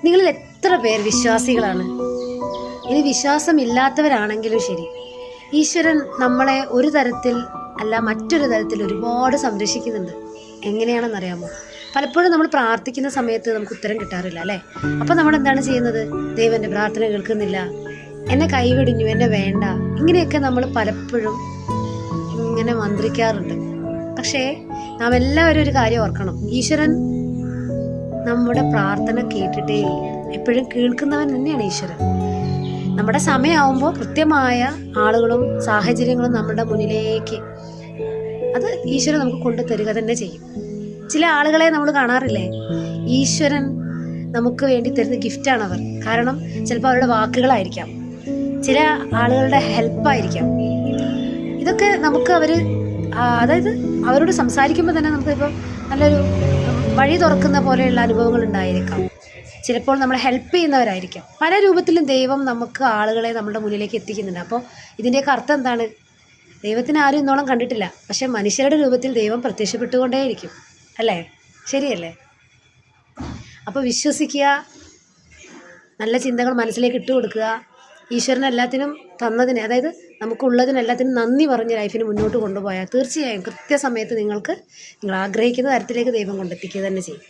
നിങ്ങളിൽ എത്ര പേർ വിശ്വാസികളാണ്? ഇനി വിശ്വാസമില്ലാത്തവരാണെങ്കിലും ശരി, ഈശ്വരൻ നമ്മളെ ഒരു തരത്തിൽ അല്ല മറ്റൊരു തരത്തിൽ ഒരുപാട് സംരക്ഷിക്കുന്നുണ്ട്. എങ്ങനെയാണെന്നറിയാമോ? പലപ്പോഴും നമ്മൾ പ്രാർത്ഥിക്കുന്ന സമയത്ത് നമുക്ക് ഉത്തരം കിട്ടാറില്ല അല്ലേ? അപ്പം നമ്മൾ എന്താണ് ചെയ്യുന്നത്? ദൈവം എൻ്റെ പ്രാർത്ഥന കേൾക്കുന്നില്ല, എന്നെ കൈവെടിഞ്ഞു, എന്നെ വേണ്ട, ഇങ്ങനെയൊക്കെ നമ്മൾ പലപ്പോഴും ഇങ്ങനെ മന്ത്രിക്കാറുണ്ട്. പക്ഷേ നാം എല്ലാവരും ഒരു കാര്യം ഓർക്കണം, ഈശ്വരൻ നമ്മുടെ പ്രാർത്ഥന കേട്ടിട്ടേ ഇല്ല. എപ്പോഴും കേൾക്കുന്നവൻ തന്നെയാണ് ഈശ്വരൻ. നമ്മുടെ സമയമാകുമ്പോൾ കൃത്യമായ ആളുകളും സാഹചര്യങ്ങളും നമ്മുടെ മുന്നിലേക്ക് അത് ഈശ്വരൻ നമുക്ക് കൊണ്ടു തരിക തന്നെ ചെയ്യും. ചില ആളുകളെ നമ്മൾ കാണാറില്ലേ, ഈശ്വരൻ നമുക്ക് വേണ്ടി തരുന്ന ഗിഫ്റ്റാണ് അവർ. കാരണം ചിലപ്പോൾ അവരുടെ വാക്കുകളായിരിക്കാം, ചില ആളുകളുടെ ഹെൽപ്പായിരിക്കാം. ഇതൊക്കെ നമുക്ക് അതായത് അവരോട് സംസാരിക്കുമ്പോൾ തന്നെ നമുക്കിപ്പോൾ നല്ലൊരു വഴി തുറക്കുന്ന പോലെയുള്ള അനുഭവങ്ങൾ ഉണ്ടായിരിക്കാം. ചിലപ്പോൾ നമ്മളെ ഹെൽപ്പ് ചെയ്യുന്നവരായിരിക്കാം. പല രൂപത്തിലും ദൈവം നമുക്ക് ആളുകളെ നമ്മുടെ മുന്നിലേക്ക് എത്തിക്കുന്നുണ്ട്. അപ്പോൾ ഇതിൻ്റെയൊക്കെ അർത്ഥം എന്താണ്? ദൈവത്തിന് ആരും ഇന്നോളം കണ്ടിട്ടില്ല, പക്ഷെ മനുഷ്യരുടെ രൂപത്തിൽ ദൈവം പ്രത്യക്ഷപ്പെട്ടുകൊണ്ടേയിരിക്കും. അല്ലേ? ശരിയല്ലേ? അപ്പോൾ വിശ്വസിക്കുക, നല്ല ചിന്തകൾ മനസ്സിലേക്ക് ഇട്ട് കൊടുക്കുക, ഈശ്വരൻ എല്ലാത്തിനും തന്നതിന്, അതായത് നമുക്കുള്ളതിനെല്ലാത്തിനും നന്ദി പറഞ്ഞ് ലൈഫിന് മുന്നോട്ട് കൊണ്ടുപോയാൽ തീർച്ചയായും കൃത്യസമയത്ത് നിങ്ങൾ ആഗ്രഹിക്കുന്ന തരത്തിലേക്ക് ദൈവം കൊണ്ടെത്തിക്കുക തന്നെ ചെയ്യും.